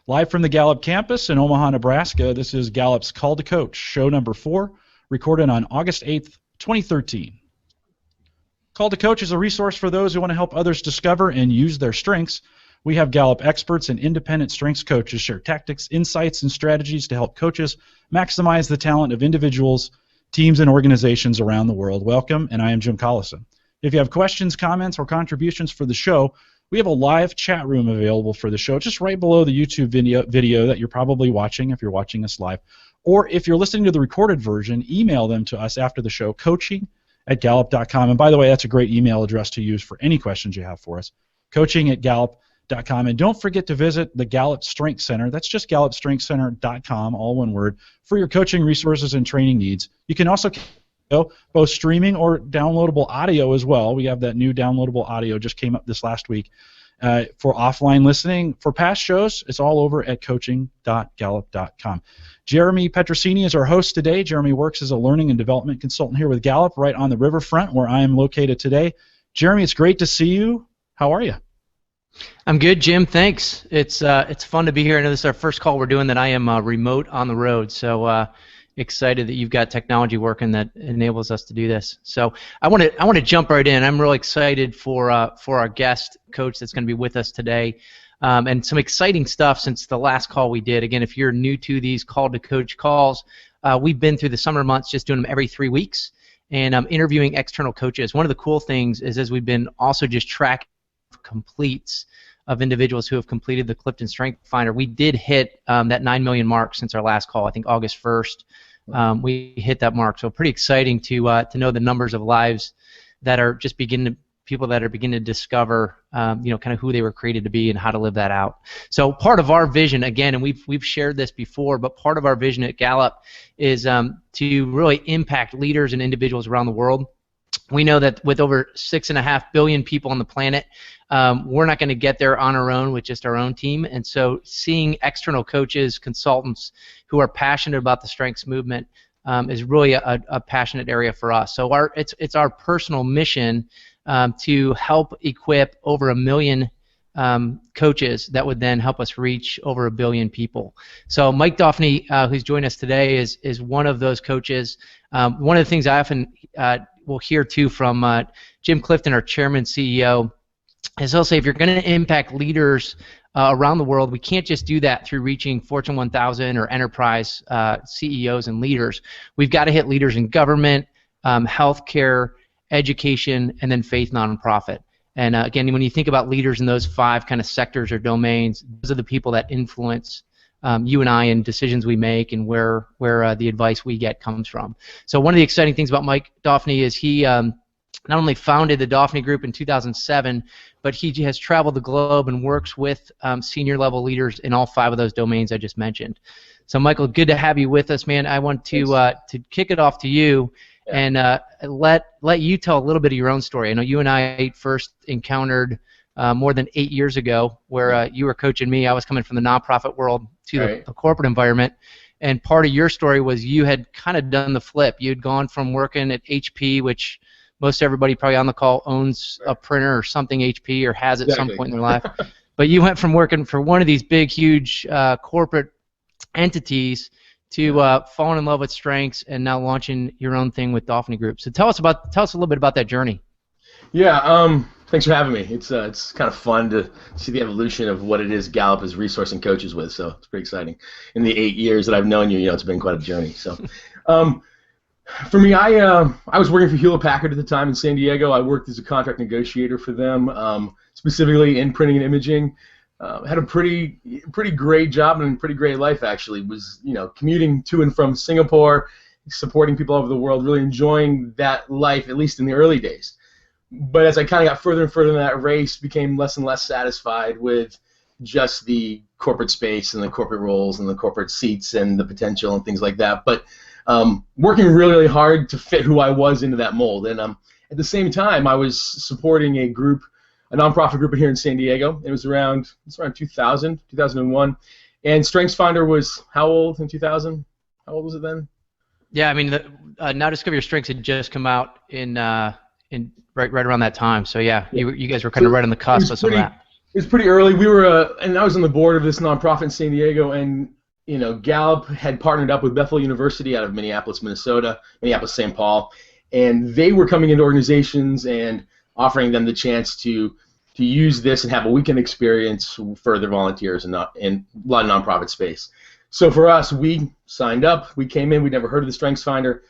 Live from the Gallup campus in Omaha, Nebraska, this is Gallup's Call to Coach, show number 4, recorded on August 8th, 2013. Call to Coach is a resource for those who want to help others discover and use their strengths. We have Gallup experts and independent strengths coaches share tactics, insights, and strategies to help coaches maximize the talent of individuals, teams, and organizations around the world. Welcome, and I am Jim Collison. If you have questions, comments, or contributions for the show, we have a live chat room available for the show just right below the YouTube video that you're probably watching if you're watching us live. Or if you're listening to the recorded version, email them to us after the show, coaching@gallup.com. And by the way, that's a great email address to use for any questions you have for us, coaching@gallup.com. And don't forget to visit the Gallup Strength Center. That's just gallupstrengthcenter.com, all one word, for your coaching resources and training needs. You can also both streaming or downloadable audio as well. We have that new downloadable audio just came up this last week for offline listening. For past shows, it's all over at coaching.gallup.com. Jeremy Petrosini is our host today. Jeremy works as a learning and development consultant here with Gallup right on the riverfront where I am located today. Jeremy, it's great to see you. How are you? I'm good, Jim. Thanks. It's fun to be here. I know this is our first call we're doing that I am remote on the road, so excited that you've got technology working that enables us to do this. So I want to jump right in. I'm really excited for our guest coach that's going to be with us today, and some exciting stuff since the last call we did. Again, if you're new to these Call to Coach calls, we've been through the summer months just doing them every 3 weeks, and interviewing external coaches. One of the cool things is as we've been also just tracking completes of individuals who have completed the Clifton Strength Finder. We did hit that 9 million mark since our last call. I think August 1st we hit that mark. So pretty exciting to know the numbers of lives that are just people that are beginning to discover kind of who they were created to be and how to live that out. So part of our vision, again, and we've shared this before, but part of our vision at Gallup is to really impact leaders and individuals around the world. We know that with over 6.5 billion people on the planet, we're not going to get there on our own with just our own team. And so seeing external coaches, consultants who are passionate about the strengths movement is really a passionate area for us. So it's our personal mission to help equip over 1 million coaches that would then help us reach over 1 billion people. So Mike Dauphinee, who's joined us today, is one of those coaches. One of the things I often will hear too from Jim Clifton, our chairman, CEO, is he'll say if you're going to impact leaders around the world, we can't just do that through reaching Fortune 1000 or enterprise CEOs and leaders. We've got to hit leaders in government, healthcare, education, and then faith nonprofit. And again, when you think about leaders in those 5 kind of sectors or domains, those are the people that influence you and I in decisions we make and where the advice we get comes from. So one of the exciting things about Mike Dauphinee is he not only founded the Dauphinee Group in 2007, but he has traveled the globe and works with senior level leaders in all 5 of those domains I just mentioned. So Michael, good to have you with us, man. I want to kick it off to you and let you tell a little bit of your own story. I know you and I first encountered more than 8 years ago where you were coaching me. I was coming from the nonprofit world to the corporate environment. And part of your story was you had kind of done the flip. You had gone from working at HP, which most everybody probably on the call owns a printer or something HP or has at some point in their life. But you went from working for one of these big, huge corporate entities to falling in love with strengths and now launching your own thing with Dauphinee Group. So tell us a little bit about that journey. Yeah, thanks for having me. It's kind of fun to see the evolution of what it is Gallup is resourcing coaches with, so it's pretty exciting. In the 8 years that I've known you, it's been quite a journey. So, for me, I was working for Hewlett-Packard at the time in San Diego. I worked as a contract negotiator for them, specifically in printing and imaging. Had a pretty great job and a pretty great life, actually. Was commuting to and from Singapore, supporting people all over the world, really enjoying that life, at least in the early days. But as I kind of got further and further in that race, became less and less satisfied with just the corporate space and the corporate roles and the corporate seats and the potential and things like that. But working really, really hard to fit who I was into that mold. And at the same time, I was supporting a nonprofit group here in San Diego. It was around 2000, 2001. And StrengthsFinder was how old in 2000? How old was it then? Yeah, I mean, Now Discover Your Strengths had just come out in right around that time. So yeah, you guys were kind of right on the cusp of some of that. It was pretty early. We were, and I was on the board of this nonprofit in San Diego, and Gallup had partnered up with Bethel University out of Minneapolis, Minnesota, Minneapolis, St. Paul, and they were coming into organizations and offering them the chance to use this and have a weekend experience for their volunteers and in a lot of nonprofit space. So for us, we signed up. We came in. We'd never heard of the Strengths Finder.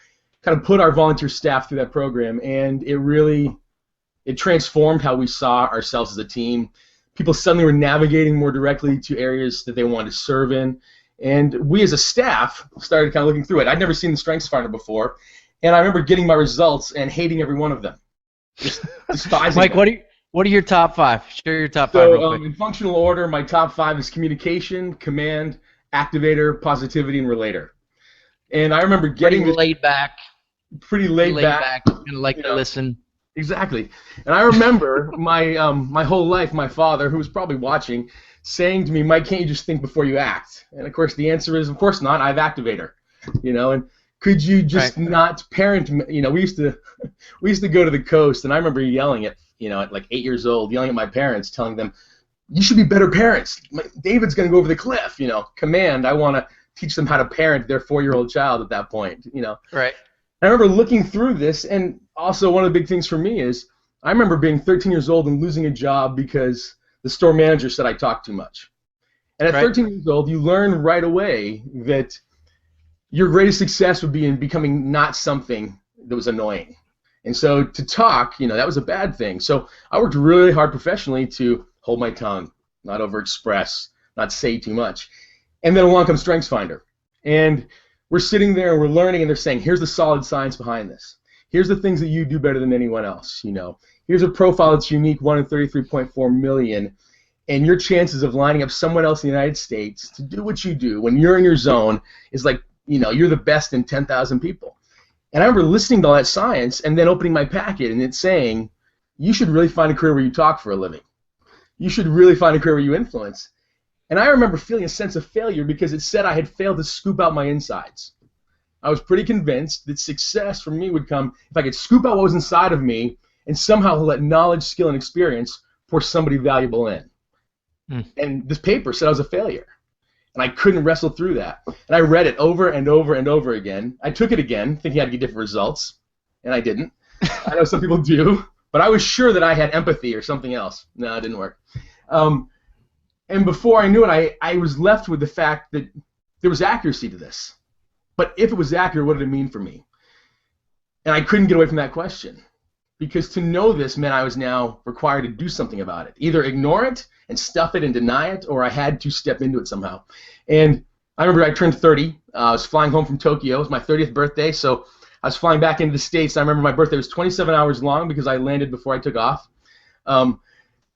Kind of put our volunteer staff through that program, and it transformed how we saw ourselves as a team. People suddenly were navigating more directly to areas that they wanted to serve in, and we as a staff started kind of looking through it. I'd never seen the Strengths Finder before, and I remember getting my results and hating every one of them, just despising Mike, them. what are your top 5? Share your top 5 real quick. In functional order, my top 5 is communication, command, activator, positivity, and relator. And I remember getting pretty laid back. Pretty laid back. And like to listen. Exactly. And I remember my whole life, my father, who was probably watching, saying to me, "Mike, can't you just think before you act?" And of course, the answer is, of course not. I have activator. And could you just not parent? We used to go to the coast, and I remember yelling at like 8 years old, yelling at my parents, telling them, "You should be better parents. David's going to go over the cliff." Command. I want to teach them how to parent their 4-year-old child at that point. Right. I remember looking through this, and also one of the big things for me is I remember being 13 years old and losing a job because the store manager said I talked too much. And at 13 years old, you learn right away that your greatest success would be in becoming not something that was annoying. And so to talk, that was a bad thing. So I worked really hard professionally to hold my tongue, not overexpress, not say too much. And then along comes StrengthsFinder. And we're sitting there and we're learning, and they're saying, here's the solid science behind this. Here's the things that you do better than anyone else. Here's a profile that's unique, 1 in 33.4 million, and your chances of lining up someone else in the United States to do what you do when you're in your zone is like, you're the best in 10,000 people. And I remember listening to all that science and then opening my packet and it saying, you should really find a career where you talk for a living. You should really find a career where you influence. And I remember feeling a sense of failure because it said I had failed to scoop out my insides. I was pretty convinced that success for me would come if I could scoop out what was inside of me and somehow let knowledge, skill, and experience pour somebody valuable in. And this paper said I was a failure. And I couldn't wrestle through that. And I read it over and over and over again. I took it again, thinking I'd get different results, and I didn't. I know some people do, but I was sure that I had empathy or something else. No, it didn't work. And before I knew it, I was left with the fact that there was accuracy to this. But if it was accurate, what did it mean for me? And I couldn't get away from that question. Because to know this meant I was now required to do something about it. Either ignore it and stuff it and deny it, or I had to step into it somehow. And I remember I turned 30. I was flying home from Tokyo. It was my 30th birthday, so I was flying back into the States. I remember my birthday was 27 hours long because I landed before I took off. And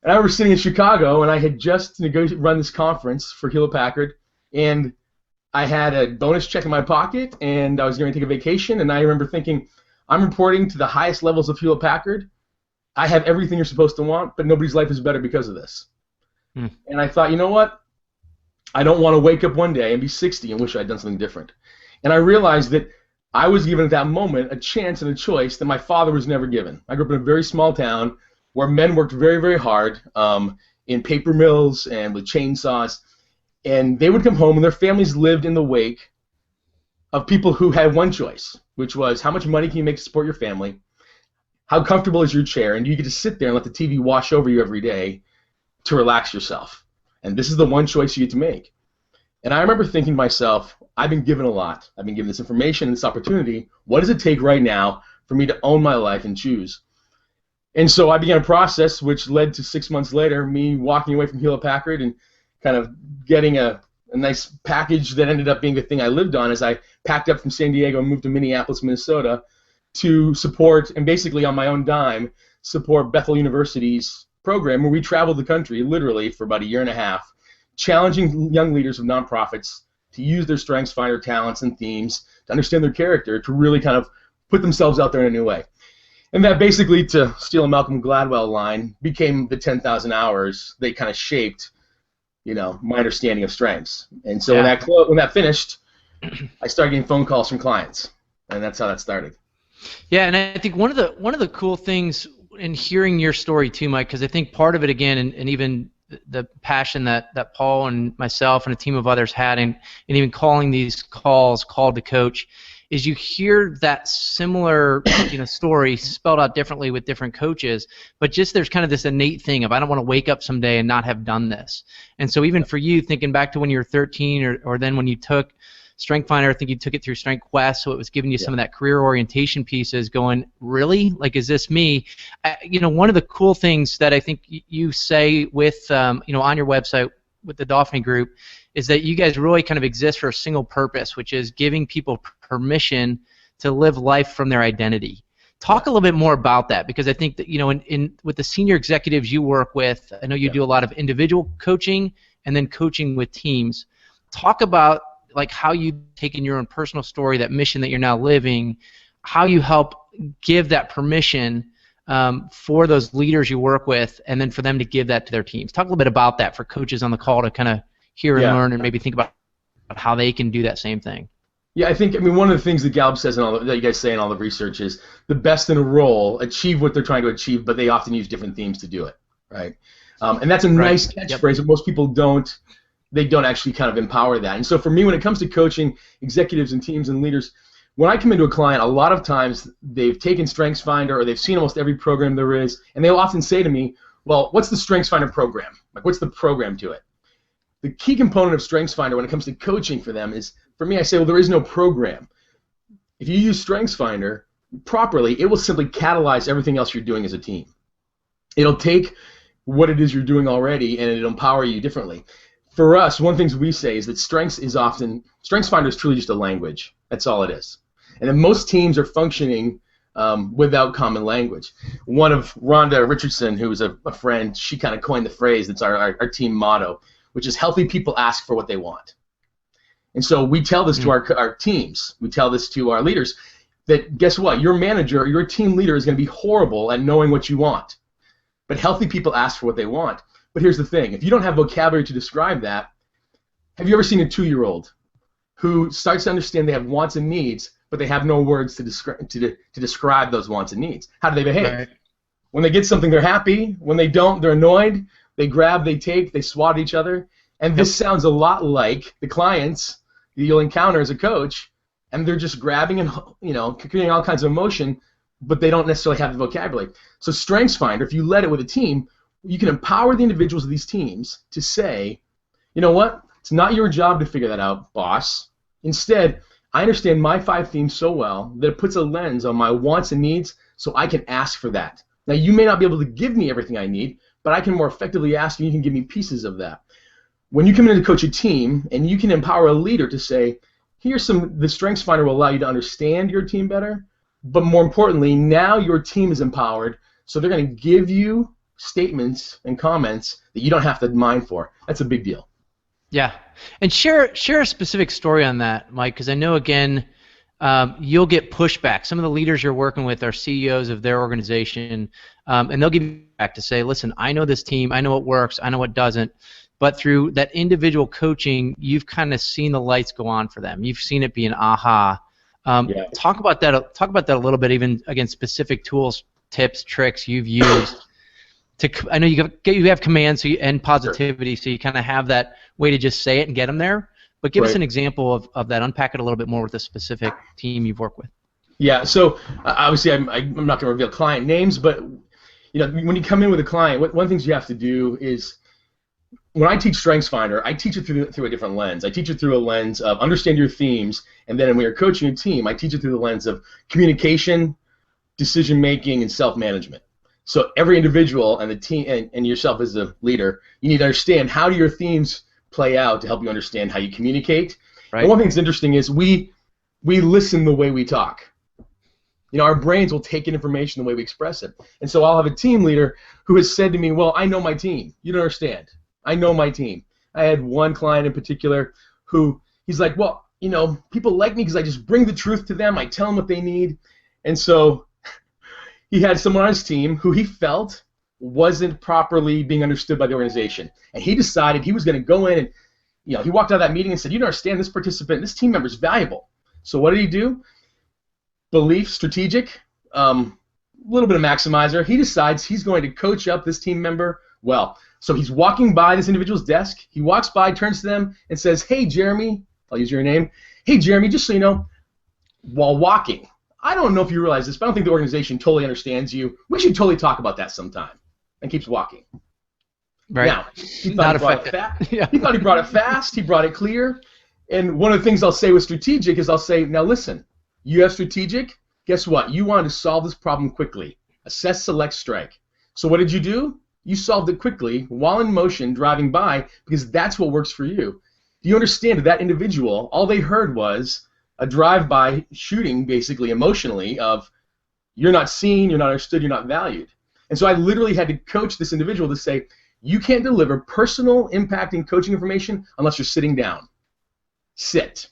I remember sitting in Chicago, and I had just run this conference for Hewlett-Packard, and I had a bonus check in my pocket, and I was going to take a vacation, and I remember thinking, I'm reporting to the highest levels of Hewlett-Packard. I have everything you're supposed to want, but nobody's life is better because of this. And I thought, you know what? I don't want to wake up one day and be 60 and wish I'd done something different. And I realized that I was given at that moment a chance and a choice that my father was never given. I grew up in a very small town where men worked very, very hard in paper mills and with chainsaws. And they would come home and their families lived in the wake of people who had one choice, which was how much money can you make to support your family, how comfortable is your chair, and do you get to sit there and let the TV wash over you every day to relax yourself. And this is the one choice you get to make. And I remember thinking to myself, I've been given a lot. I've been given this information and this opportunity. What does it take right now for me to own my life and choose? And so I began a process which led to 6 months later me walking away from Hewlett-Packard and kind of getting a nice package that ended up being the thing I lived on as I packed up from San Diego and moved to Minneapolis, Minnesota to support, and basically on my own dime, support Bethel University's program where we traveled the country literally for about a year and a half, challenging young leaders of nonprofits to use their strengths, find their talents and themes, to understand their character, to really kind of put themselves out there in a new way. And that basically, to steal a Malcolm Gladwell line, became the 10,000 hours they kind of shaped, my understanding of strengths. And so when that finished, I started getting phone calls from clients, and that's how that started. Yeah, and I think one of the cool things in hearing your story too, Mike, because I think part of it again, and even the passion that Paul and myself and a team of others had, and even calling these calls Called to Coach, is you hear that similar story spelled out differently with different coaches, but just there's kind of this innate thing of I don't want to wake up someday and not have done this. And so even for you, thinking back to when you were 13 or then when you took StrengthsFinder, I think you took it through Strength Quest, so it was giving you some of that career orientation pieces going, really? Like, is this me? One of the cool things that I think you say with, on your website with the Dauphinee Group is that you guys really kind of exist for a single purpose, which is giving people permission to live life from their identity. Talk a little bit more about that, because I think that, with the senior executives you work with, I know you do a lot of individual coaching and then coaching with teams. Talk about like how you've taken your own personal story, that mission that you're now living, how you help give that permission for those leaders you work with, and then for them to give that to their teams. Talk a little bit about that for coaches on the call to kind of hear and learn and maybe think about how they can do that same thing. Yeah, one of the things that Gallup says that you guys say in all the research is the best in a role achieve what they're trying to achieve, but they often use different themes to do it, right? And that's a nice catchphrase, but most people don't. They don't actually kind of empower that. And so for me, when it comes to coaching executives and teams and leaders, when I come into a client, a lot of times they've taken StrengthsFinder or they've seen almost every program there is, and they'll often say to me, well, what's the StrengthsFinder program? Like, what's the program to it? The key component of StrengthsFinder when it comes to coaching for them is, for me, I say, well, there is no program. If you use StrengthsFinder properly, it will simply catalyze everything else you're doing as a team. It'll take what it is you're doing already and it'll empower you differently. For us, one of the things we say is that StrengthsFinder is truly just a language. That's all it is. And then most teams are functioning without common language. One of Rhonda Richardson, who is a friend, she kind of coined the phrase that's our team motto, which is healthy people ask for what they want. And so we tell this to our teams. We tell this to our leaders that, guess what? Your manager, your team leader is going to be horrible at knowing what you want. But healthy people ask for what they want. But here's the thing. If you don't have vocabulary to describe that, have you ever seen a 2-year-old who starts to understand they have wants and needs, but they have no words to describe those wants and needs? How do they behave? Right. When they get something, they're happy. When they don't, they're annoyed. They grab, they take, they swat each other. And this sounds a lot like the clients that you'll encounter as a coach, and they're just grabbing and creating all kinds of emotion, but they don't necessarily have the vocabulary. So StrengthsFinder, if you let it with a team, you can empower the individuals of these teams to say, you know what? It's not your job to figure that out, boss. Instead, I understand my 5 themes so well that it puts a lens on my wants and needs so I can ask for that. Now, you may not be able to give me everything I need, but I can more effectively ask and you can give me pieces of that. When you come in to coach a team and you can empower a leader to say, the StrengthsFinder will allow you to understand your team better, but more importantly, now your team is empowered, so they're going to give you statements and comments that you don't have to mind for. That's a big deal. Yeah, and share a specific story on that, Mike, because I know, again, you'll get pushback. Some of the leaders you're working with are CEOs of their organization, and they'll give you back to say, listen, I know this team, I know what works, I know what doesn't, but through that individual coaching, you've kind of seen the lights go on for them. You've seen it be an aha. Talk about that a little bit, even, again, specific tools, tips, tricks you've used. I know you have commands and positivity, so you kind of have that way to just say it and get them there. But give us an example of that. Unpack it a little bit more with a specific team you've worked with. Yeah. So obviously, I'm not going to reveal client names, but when you come in with a client, one of the things you have to do is, when I teach StrengthsFinder, I teach it through a different lens. I teach it through a lens of understand your themes, and then when you're coaching a team, I teach it through the lens of communication, decision making, and self-management. So every individual and the team and yourself as a leader, you need to understand how do your themes play out to help you understand how you communicate. Right. And one thing that's interesting is we listen the way we talk. Our brains will take in information the way we express it. And so I'll have a team leader who has said to me, well, I know my team. You don't understand. I know my team. I had one client in particular who he's like, well, people like me because I just bring the truth to them. I tell them what they need. And so he had someone on his team who he felt wasn't properly being understood by the organization. And he decided he was going to go in and, he walked out of that meeting and said, you don't understand, this participant, this team member is valuable. So what did he do? Belief, strategic, a little bit of maximizer. He decides he's going to coach up this team member Well, so he's walking by this individual's desk. He walks by, turns to them, and says, "Hey, Jeremy," I'll use your name. "Hey, Jeremy, just so you know, while walking, I don't know if you realize this, but I don't think the organization totally understands you. We should totally talk about that sometime." And keeps walking. Right. Now, he thought Yeah. He thought he brought it fast. He brought it clear. And one of the things I'll say with strategic is I'll say, now listen, you have strategic. Guess what? You wanted to solve this problem quickly. Assess, select, strike. So what did you do? You solved it quickly while in motion, driving by, because that's what works for you. Do you understand that individual, all they heard was a drive-by shooting, basically emotionally, of you're not seen, you're not understood, you're not valued. And so I literally had to coach this individual to say, you can't deliver personal impacting coaching information unless you're sitting down. Sit.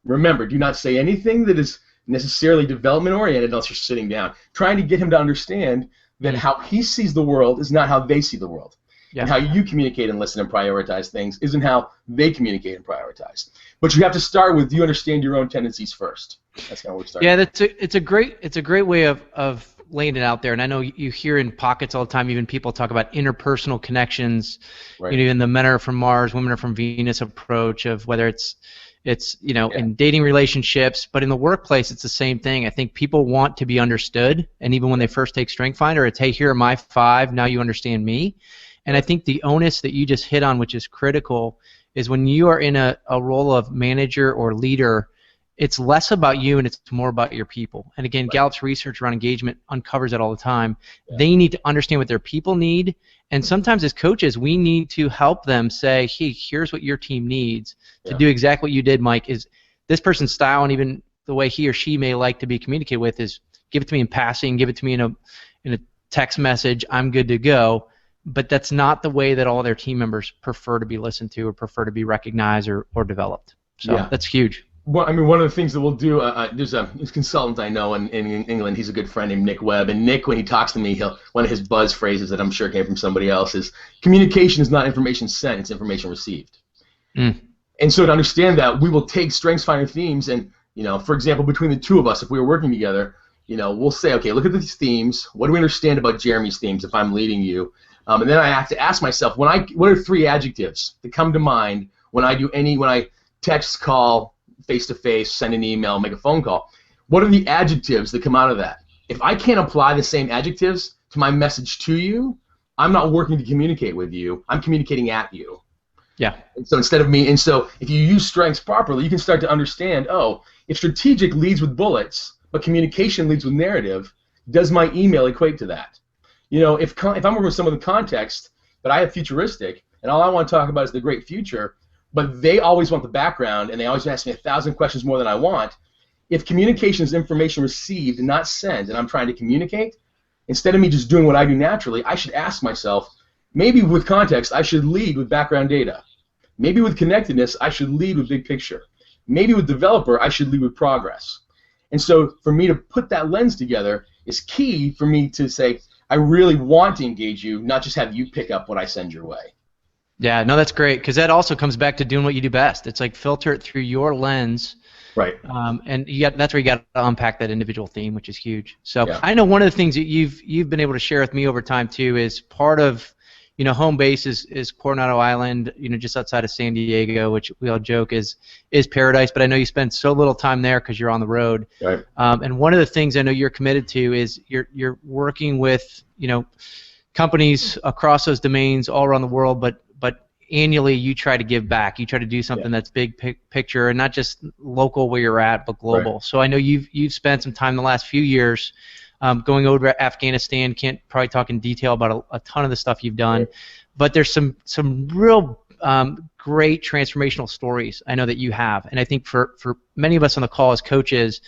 Remember, do not say anything that is necessarily development oriented unless you're sitting down. Trying to get him to understand that how he sees the world is not how they see the world. Yeah. And how you communicate and listen and prioritize things isn't how they communicate and prioritize. But you have to start with, do you understand your own tendencies first? That's kind of where we start. Yeah, it's a great way of laying it out there. And I know you hear in pockets all the time, even people talk about interpersonal connections. Right. You know, in the men are from Mars, women are from Venus approach of whether it's in dating relationships, but in the workplace it's the same thing. I think people want to be understood, and even when they first take Strength Finder, it's, hey, here are my 5, now you understand me. And I think the onus that you just hit on, which is critical, is when you are in a role of manager or leader, it's less about you and it's more about your people. And again, Gallup's research around engagement uncovers it all the time. Yeah. They need to understand what their people need, and sometimes as coaches, we need to help them say, hey, here's what your team needs to do exactly what you did, Mike, is this person's style and even the way he or she may like to be communicated with is give it to me in passing, give it to me in a text message, I'm good to go. But that's not the way that all their team members prefer to be listened to or prefer to be recognized or developed. So that's huge. Well, I mean, one of the things that we'll do, there's a consultant I know in England. He's a good friend named Nick Webb. And Nick, when he talks to me, one of his buzz phrases that I'm sure came from somebody else is, communication is not information sent, it's information received. And so to understand that, we will take StrengthsFinder themes and, for example, between the two of us, if we were working together, we'll say, okay, look at these themes. What do we understand about Jeremy's themes if I'm leading you? And then I have to ask myself, what are 3 adjectives that come to mind when I text, call, face-to-face, send an email, make a phone call? What are the adjectives that come out of that? If I can't apply the same adjectives to my message to you, I'm not working to communicate with you. I'm communicating at you. Yeah. And so if you use strengths properly, you can start to understand, if strategic leads with bullets, but communication leads with narrative, does my email equate to that? If I'm working with someone with context, but I have futuristic, and all I want to talk about is the great future, but they always want the background, and they always ask me 1,000 questions more than I want. If communication is information received and not sent, and I'm trying to communicate, instead of me just doing what I do naturally, I should ask myself, maybe with context, I should lead with background data. Maybe with connectedness, I should lead with big picture. Maybe with developer, I should lead with progress. And so for me to put that lens together is key for me to say, I really want to engage you, not just have you pick up what I send your way. Yeah, no, that's great, because that also comes back to doing what you do best. It's like filter it through your lens, right? And that's where you got to unpack that individual theme, which is huge. So I know one of the things that you've been able to share with me over time too is part of home base is Coronado Island, just outside of San Diego, which we all joke is paradise. But I know you spend so little time there because you're on the road. Right. And one of the things I know you're committed to is you're working with companies across those domains all around the world, but annually you try to give back. You try to do something that's big picture and not just local where you're at, but global. Right. So I know you've spent some time the last few years going over to Afghanistan. Can't probably talk in detail about a ton of the stuff you've done, but there's some real great transformational stories I know that you have. And I think for many of us on the call as coaches,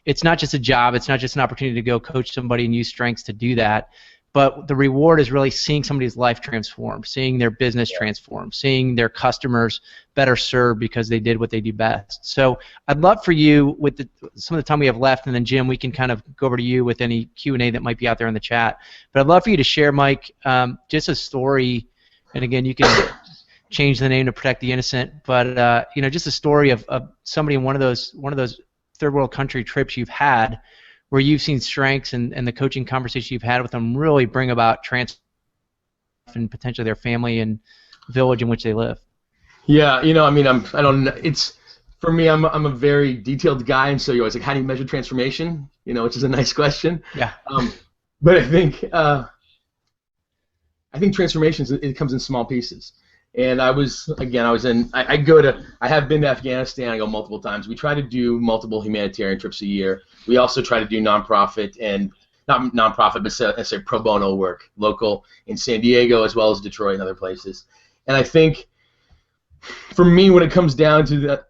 it's not just a job, it's not just an opportunity to go coach somebody and use strengths to do that, but the reward is really seeing somebody's life transform, seeing their business transform, seeing their customers better served because they did what they do best. So I'd love for you, with some of the time we have left, and then Jim, we can kind of go over to you with any Q&A that might be out there in the chat. But I'd love for you to share, Mike, just a story, and again, you can change the name to protect the innocent, but just a story of somebody in one of those third world country trips you've had, where you've seen strengths and the coaching conversation you've had with them really bring about and potentially their family and village in which they live? Yeah, I mean, I don't know. It's for me. I'm a very detailed guy, and so you're always like, how do you measure transformation? Which is a nice question. Yeah. But I think transformation it comes in small pieces. And I have been to Afghanistan. I go multiple times. We try to do multiple humanitarian trips a year. We also try to do nonprofit and not nonprofit, but say pro bono work, local in San Diego as well as Detroit and other places. And I think for me, when it comes down to that,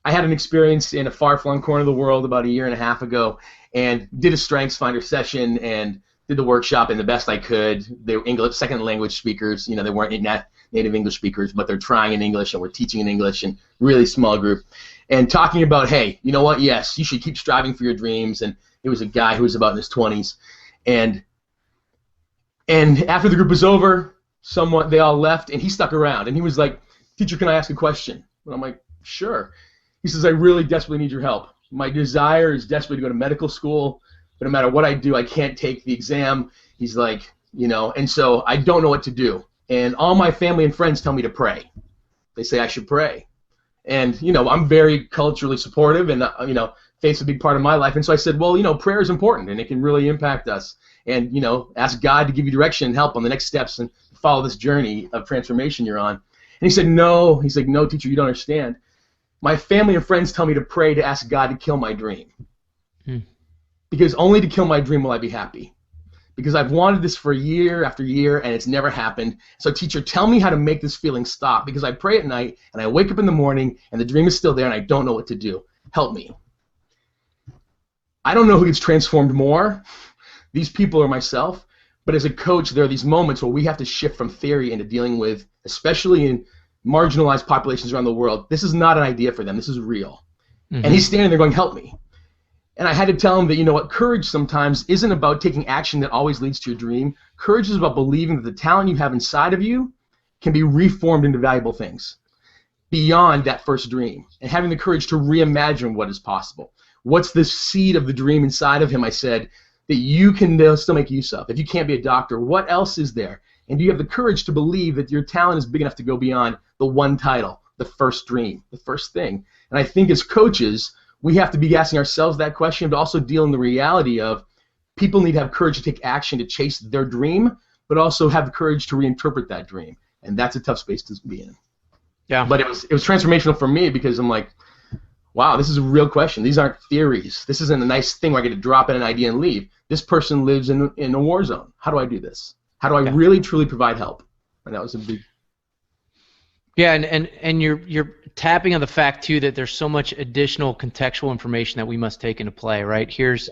I had an experience in a far-flung corner of the world about a year and a half ago, and did a Strengths Finder session and did the workshop in the best I could. They were English, second language speakers. They weren't native English speakers, but they're trying in English, and we're teaching in English, and really small group, and talking about, hey, you know what? Yes, you should keep striving for your dreams. And it was a guy who was about in his 20s, and after the group was over, they all left, and he stuck around, and he was like, teacher, can I ask a question? And I'm like, sure. He says, I really desperately need your help. My desire is desperately to go to medical school, but no matter what I do, I can't take the exam. He's like, and so I don't know what to do. And all my family and friends tell me to pray. They say I should pray. And, I'm very culturally supportive, and, faith's a big part of my life. And so I said, well, prayer is important, and it can really impact us. And, ask God to give you direction and help on the next steps and follow this journey of transformation you're on. And he said, no. He's like, no, teacher, you don't understand. My family and friends tell me to pray to ask God to kill my dream. Because only to kill my dream will I be happy. Because I've wanted this for year after year, and it's never happened. So, teacher, tell me how to make this feeling stop. Because I pray at night, and I wake up in the morning, and the dream is still there, and I don't know what to do. Help me. I don't know who gets transformed more, these people or myself. But as a coach, there are these moments where we have to shift from theory into dealing with, especially in marginalized populations around the world, this is not an idea for them. This is real. And he's standing there going, help me. And I had to tell him that, courage sometimes isn't about taking action that always leads to your dream. Courage is about believing that the talent you have inside of you can be reformed into valuable things beyond that first dream, and having the courage to reimagine what is possible. What's the seed of the dream inside of him, I said, that you can still make use of? If you can't be a doctor, what else is there? And do you have the courage to believe that your talent is big enough to go beyond the one title, the first dream, the first thing? And I think as coaches, we have to be asking ourselves that question, but also deal in the reality of people need to have courage to take action to chase their dream, but also have the courage to reinterpret that dream. And that's a tough space to be in. Yeah. But it was transformational for me, because I'm like, wow, this is a real question. These aren't theories. This isn't a nice thing where I get to drop in an idea and leave. This person lives in a war zone. How do I do this? How do I really, truly provide help? And that was a big... Yeah, and you're tapping on the fact, too, that there's so much additional contextual information that we must take into play, right? Here's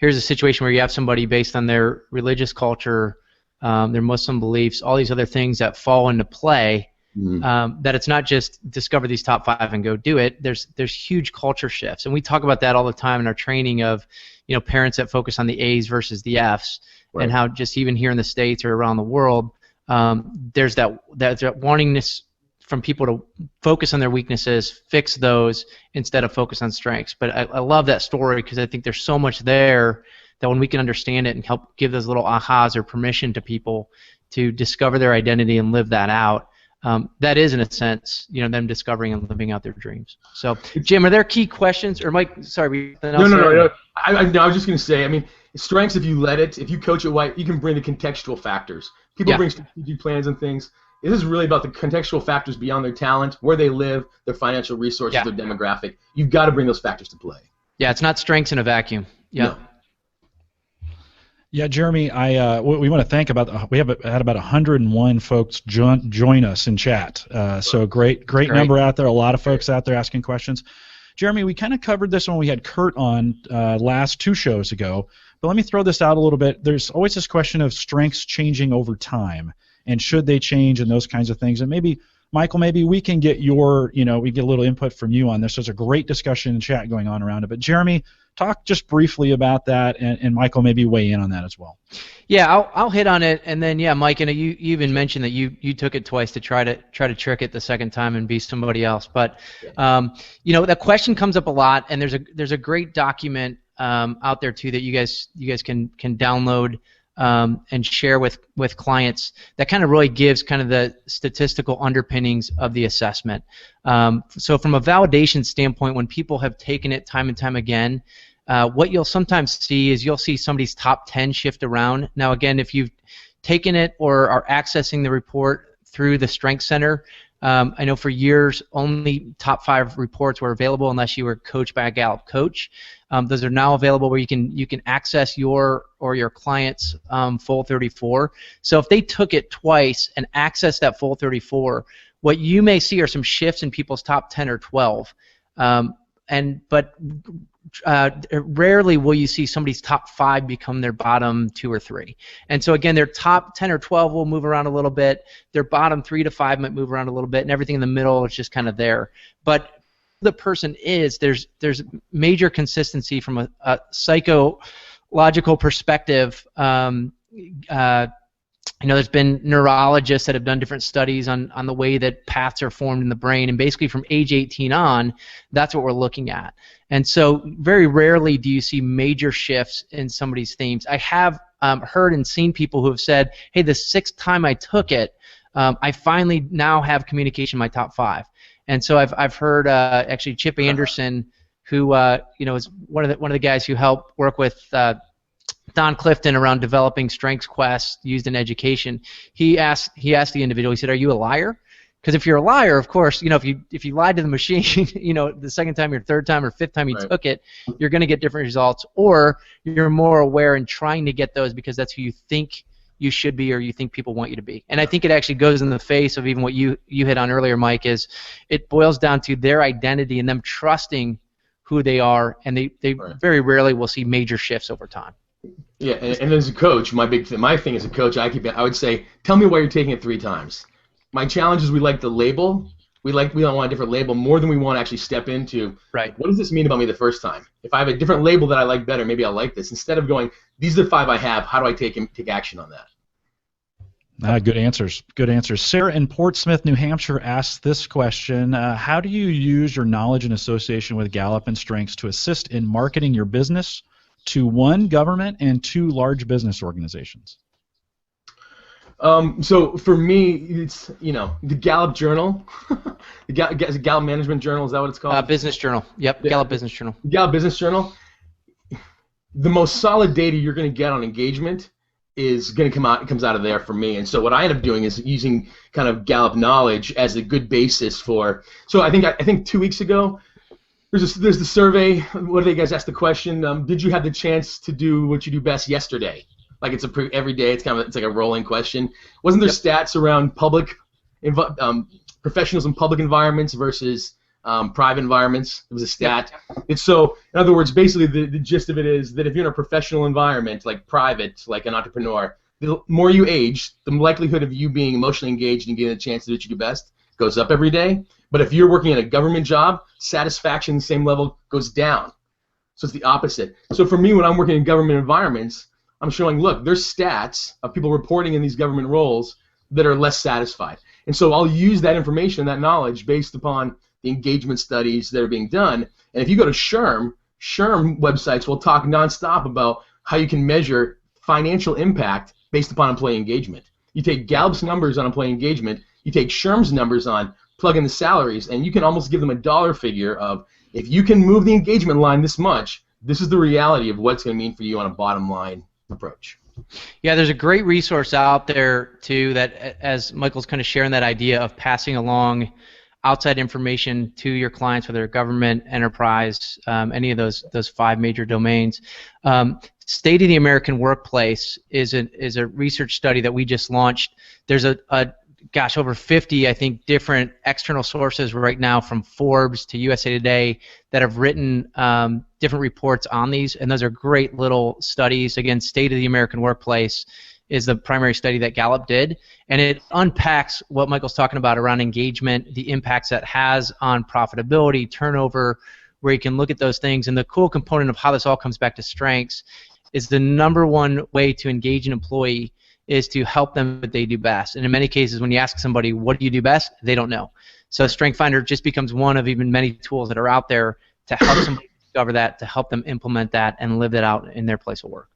a situation where you have somebody based on their religious culture, their Muslim beliefs, all these other things that fall into play, that it's not just discover these top 5 and go do it. There's huge culture shifts, and we talk about that all the time in our training of, parents that focus on the A's versus the F's, right. And how just even here in the States or around the world, there's that wantingness from people to focus on their weaknesses, fix those, instead of focus on strengths. But I love that story, because I think there's so much there that when we can understand it and help give those little ahas or permission to people to discover their identity and live that out, that is, in a sense, them discovering and living out their dreams. So, Jim, are there key questions? Or Mike, sorry. No. I was just going to say, I mean, strengths, if you coach it right, you can bring the contextual factors. People bring strategic plans and things. This is really about the contextual factors beyond their talent, where they live, their financial resources, their demographic. You've got to bring those factors to play. Yeah, it's not strengths in a vacuum. Yeah. No. Yeah, Jeremy, we want to thank we have had about 101 folks join us in chat. So great number out there. A lot of folks out there asking questions. Jeremy, we kind of covered this when we had Kurt on last 2 shows ago, but let me throw this out a little bit. There's always this question of strengths changing over time, and should they change, and those kinds of things. And maybe, Michael, maybe we can get we get a little input from you on this. There's a great discussion in chat going on around it. But Jeremy, talk just briefly about that, and Michael, maybe weigh in on that as well. Yeah, I'll hit on it, and then Mike, and you even mentioned that you took it twice to try to trick it the second time and be somebody else. But that question comes up a lot, and there's a great document out there too that you guys can download. and share with clients that kind of really gives kind of the statistical underpinnings of the assessment. So from a validation standpoint, when people have taken it time and time again, what you'll sometimes see is you'll see somebody's top 10 shift around. Now again, if you've taken it or are accessing the report through the Strength Center, I know for years only top 5 reports were available unless you were coached by a Gallup coach. Those are now available where you can access your or your client's full 34. So if they took it twice and accessed that full 34, what you may see are some shifts in people's top 10 or 12. But rarely will you see somebody's top 5 become their bottom 2 or 3. And so again, their top 10 or 12 will move around a little bit. Their bottom 3 to 5 might move around a little bit, and everything in the middle is just kind of there. But the person is, there's major consistency from a psychological perspective. There's been neurologists that have done different studies on the way that paths are formed in the brain, and basically from age 18 on, that's what we're looking at. And so very rarely do you see major shifts in somebody's themes. I have heard and seen people who have said, hey, the 6th time I took it, I finally now have communication in my top 5. And so I've heard actually Chip Anderson, who is one of the guys who helped work with Don Clifton around developing Strengths Quest used in education. He asked the individual, he said, "Are you a liar?" Because if you're a liar, of course, if you lied to the machine, the 2nd time or 3rd time or 5th time you took it, you're going to get different results, or you're more aware and trying to get those because that's who you think you should be or you think people want you to be. And I think it actually goes in the face of even what you hit on earlier, Mike, is it boils down to their identity and them trusting who they are, and they very rarely will see major shifts over time. Yeah, and as a coach, my thing as a coach, I would say, tell me why you're taking it 3 times. My challenge is we like the label. We don't want a different label more than we want to actually step into. Right. What does this mean about me the first time? If I have a different label that I like better, maybe I'll like this. Instead of going, these are the 5 I have. How do I take action on that? Good answers. Good answers. Sarah in Portsmouth, New Hampshire asked this question: how do you use your knowledge and association with Gallup and Strengths to assist in marketing your business to 1, government, and 2, large business organizations? So for me, it's the Gallup Journal, the Gallup Management Journal. Is that what it's called? Business Journal. Yep, yeah. Gallup Business Journal. Gallup Business Journal. The most solid data you're going to get on engagement is going to comes out of there for me. And so what I end up doing is using kind of Gallup knowledge as a good basis for. So I think 2 weeks ago, there's the survey. What do you guys ask the question? Did you have the chance to do what you do best yesterday? Like every day. It's like a rolling question. Wasn't there stats around professionals in public environments versus private environments? It was a stat. It's so, in other words, basically the gist of it is that if you're in a professional environment, like private, like an entrepreneur, the more you age, the likelihood of you being emotionally engaged and getting a chance to do what you do best goes up every day. But if you're working in a government job, satisfaction the same level goes down. So it's the opposite. So for me, when I'm working in government environments, I'm showing, look, there's stats of people reporting in these government roles that are less satisfied. And so I'll use that information, that knowledge, based upon the engagement studies that are being done. And if you go to SHRM websites will talk nonstop about how you can measure financial impact based upon employee engagement. You take Gallup's numbers on employee engagement, you take SHRM's numbers on, plug in the salaries, and you can almost give them a dollar figure of, if you can move the engagement line this much, this is the reality of what it's going to mean for you on a bottom line approach. Yeah, there's a great resource out there too that, as Michael's kind of sharing that idea of passing along outside information to your clients, whether government, enterprise, any of those 5 major domains. State of the American Workplace is a research study that we just launched. There's over 50, I think, different external sources right now, from Forbes to USA Today, that have written different reports on these, and those are great little studies. Again, State of the American Workplace is the primary study that Gallup did, and it unpacks what Michael's talking about around engagement, the impacts that has on profitability, turnover, where you can look at those things. And the cool component of how this all comes back to strengths is the number 1 way to engage an employee is to help them what they do best. And in many cases, when you ask somebody, what do you do best, they don't know. So Strength Finder just becomes one of even many tools that are out there to help somebody discover that, to help them implement that and live that out in their place of work.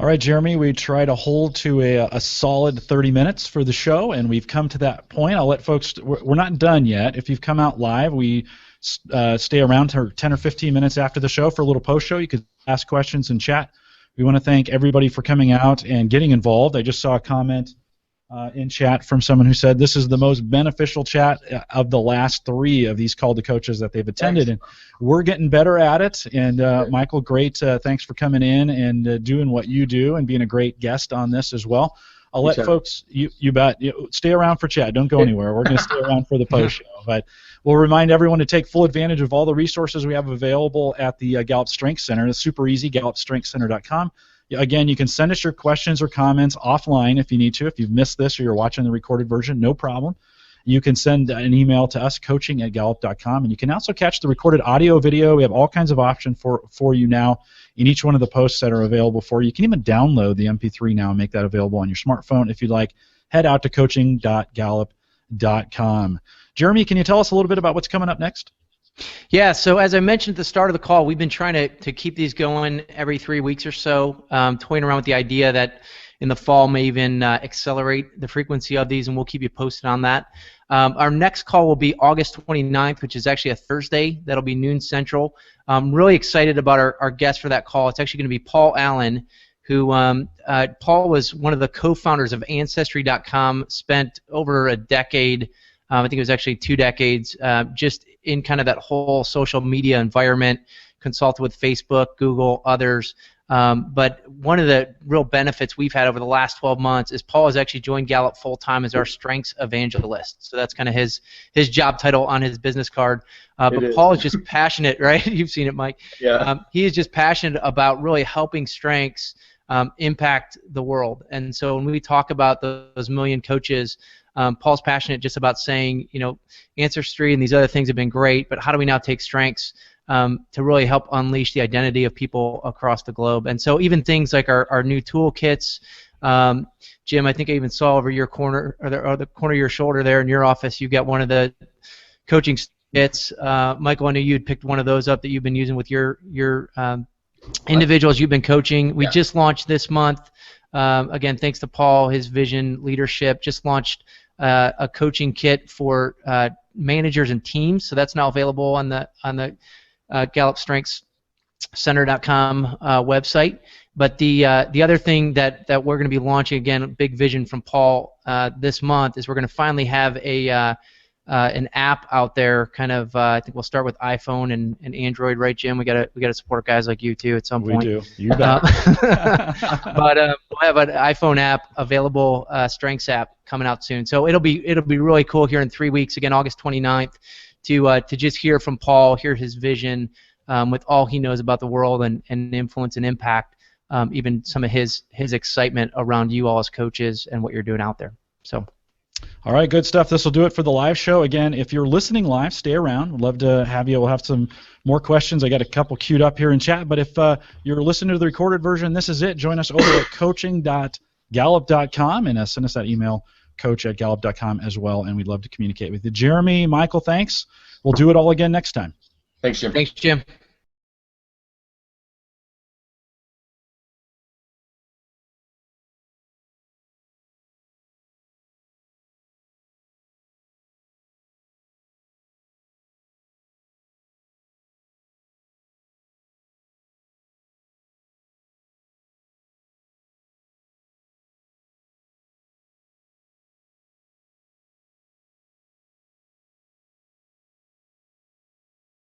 All right, Jeremy, we try to hold to a solid 30 minutes for the show, and we've come to that point. I'll let folks, we're not done yet. If you've come out live, we stay around for 10 or 15 minutes after the show for a little post-show. You could ask questions and chat. We want to thank everybody for coming out and getting involved. I just saw a comment in chat from someone who said this is the most beneficial chat of the last 3 of these Call to Coaches that they've attended, and we're getting better at it. And Michael, great, thanks for coming in and doing what you do and being a great guest on this as well. I'll let folks, you bet, stay around for chat. Don't go anywhere. We're going to stay around for the post show, but we'll remind everyone to take full advantage of all the resources we have available at the Gallup Strengths Center. It's super easy, gallupstrengthscenter.com. Again, you can send us your questions or comments offline if you need to. If you've missed this or you're watching the recorded version, no problem. You can send an email to us, coaching@gallup.com, and you can also catch the recorded audio, video. We have all kinds of options for you now in each one of the posts that are available for you. You can even download the MP3 now and make that available on your smartphone if you'd like. Head out to coaching.gallup.com. Jeremy, can you tell us a little bit about what's coming up next? Yeah, so as I mentioned at the start of the call, we've been trying to keep these going every 3 weeks or so, toying around with the idea that in the fall may even accelerate the frequency of these, and we'll keep you posted on that. Our next call will be August 29th, which is actually a Thursday. That'll be noon Central. I'm really excited about our guest for that call. It's actually going to be Paul Allen, who Paul was one of the co-founders of Ancestry.com, spent over a decade, I think it was actually 2 decades, just in kind of that whole social media environment, consulted with Facebook, Google, others. But one of the real benefits we've had over the last 12 months is Paul has actually joined Gallup full-time as our Strengths Evangelist. So that's kind of his job title on his business card. But Paul is just passionate, right? You've seen it, Mike. Yeah. He is just passionate about really helping strengths impact the world. And so when we talk about those million coaches, Paul's passionate just about saying, Ancestry and these other things have been great, but how do we now take strengths to really help unleash the identity of people across the globe? And so even things like our new toolkits, Jim, I think I even saw over your corner, or the corner of your shoulder there in your office, you got one of the coaching kits. Michael, I know you had picked one of those up that you've been using with your individuals you've been coaching. We just launched this month. Again, thanks to Paul, his vision, leadership, just launched a coaching kit for managers and teams. So that's now available on the GallupStrengthsCenter.com website. But the other thing that we're going to be launching, again, a big vision from Paul this month, is we're going to finally have an app out there. Kind of, I think we'll start with iPhone and Android, right, Jim? We gotta support guys like you too at some point. We do. You bet. But we'll have an iPhone app available, Strengths app coming out soon. So it'll be really cool here in 3 weeks. Again, August 29th, to just hear from Paul, hear his vision with all he knows about the world and influence and impact, even some of his excitement around you all as coaches and what you're doing out there. So. All right, good stuff. This will do it for the live show. Again, if you're listening live, stay around. We'd love to have you. We'll have some more questions. I got a couple queued up here in chat. But if you're listening to the recorded version, this is it. Join us over at coaching.gallup.com and send us that email, coach@gallup.com as well, and we'd love to communicate with you. Jeremy, Michael, thanks. We'll do it all again next time. Thanks, Jim. Thanks, Jim.